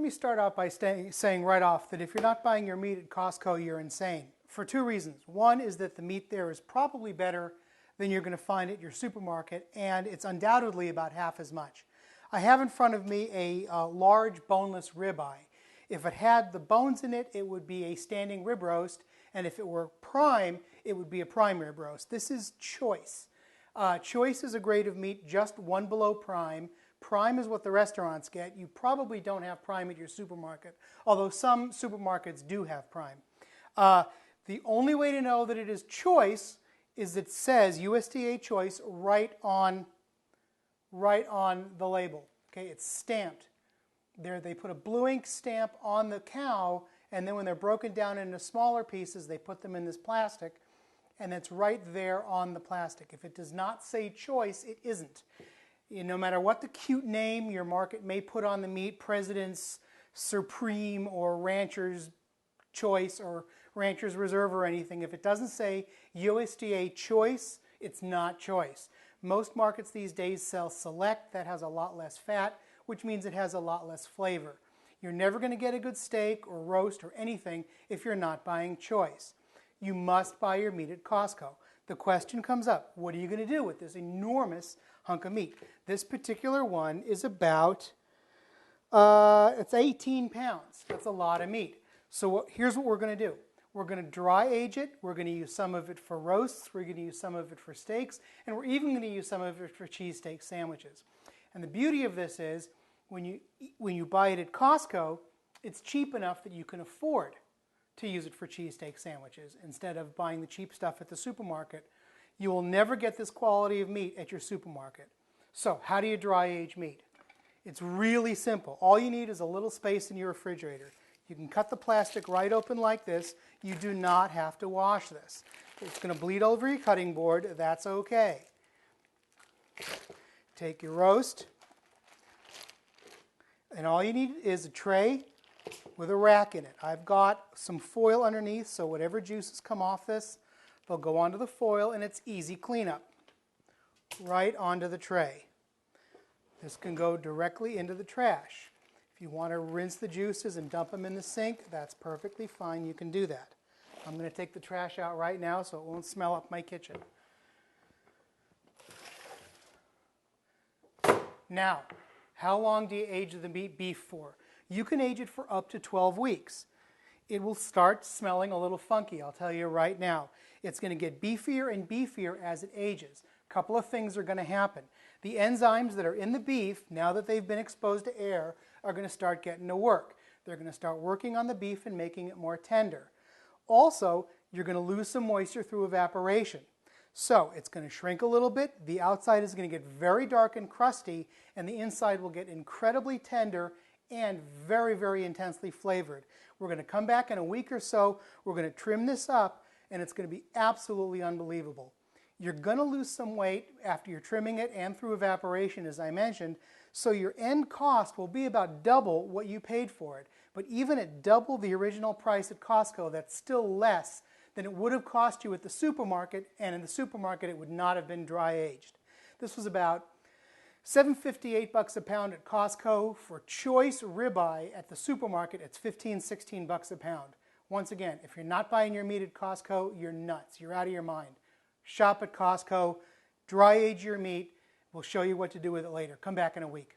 me start out by saying right off that if you're not buying your meat at Costco, you're insane. For two reasons. One is that the meat there is probably better than you're going to find at your supermarket, and it's undoubtedly about half as much. I have in front of me a large boneless ribeye. If it had the bones in it, it would be a standing rib roast, and if it were prime, it would be a prime rib roast. This is choice. Choice is a grade of meat just one below prime. Prime is what the restaurants get. You probably don't have prime at your supermarket, although some supermarkets do have prime. The only way to know that it is choice is it says USDA choice right on the label. Okay, it's stamped. There they put a blue ink stamp on the cow, and then when they're broken down into smaller pieces, they put them in this plastic, and it's right there on the plastic. If it does not say choice, it isn't. No matter what the cute name your market may put on the meat, President's Supreme or Rancher's Choice or Rancher's Reserve or anything, if it doesn't say USDA choice, it's not choice. Most markets these days sell Select. That has a lot less fat, which means it has a lot less flavor. You're never going to get a good steak or roast or anything if you're not buying choice. You must buy your meat at Costco. The question comes up, what are you going to do with this enormous hunk of meat? This particular one is about, it's 18 pounds. That's a lot of meat. So here's what we're going to do. We're going to dry age it. We're going to use some of it for roasts. We're going to use some of it for steaks. And we're even going to use some of it for cheesesteak sandwiches. And the beauty of this is when you buy it at Costco, it's cheap enough that you can afford to use it for cheesesteak sandwiches instead of buying the cheap stuff at the supermarket. You will never get this quality of meat at your supermarket. So how do you dry age meat? It's really simple. All you need is a little space in your refrigerator. You can cut the plastic right open like this. You do not have to wash this. It's going to bleed over your cutting board. That's okay. Take your roast, and all you need is a tray with a rack in it. I've got some foil underneath, so whatever juices come off this, they'll go onto the foil, and it's easy cleanup. Right onto the tray. This can go directly into the trash. If you want to rinse the juices and dump them in the sink, that's perfectly fine. You can do that. I'm going to take the trash out right now so it won't smell up my kitchen. Now, how long do you age the beef for? You can age it for up to 12 weeks. It will start smelling a little funky, I'll tell you right now. It's going to get beefier and beefier as it ages. A couple of things are going to happen. The enzymes that are in the beef, now that they've been exposed to air, are going to start getting to work. They're going to start working on the beef and making it more tender. Also, you're going to lose some moisture through evaporation. So it's going to shrink a little bit. The outside is going to get very dark and crusty, and the inside will get incredibly tender and very, very intensely flavored. We're going to come back in a week or so. We're going to trim this up, and it's going to be absolutely unbelievable. You're going to lose some weight after you're trimming it and through evaporation, as I mentioned, so your end cost will be about double what you paid for it. But even at double the original price at Costco, that's still less than it would have cost you at the supermarket, and in the supermarket it would not have been dry aged. This was about $7.58 a pound at Costco. For choice ribeye at the supermarket, it's $15-16 a pound. Once again, if you're not buying your meat at Costco, you're nuts. You're out of your mind. Shop at Costco, dry age your meat. We'll show you what to do with it later. Come back in a week.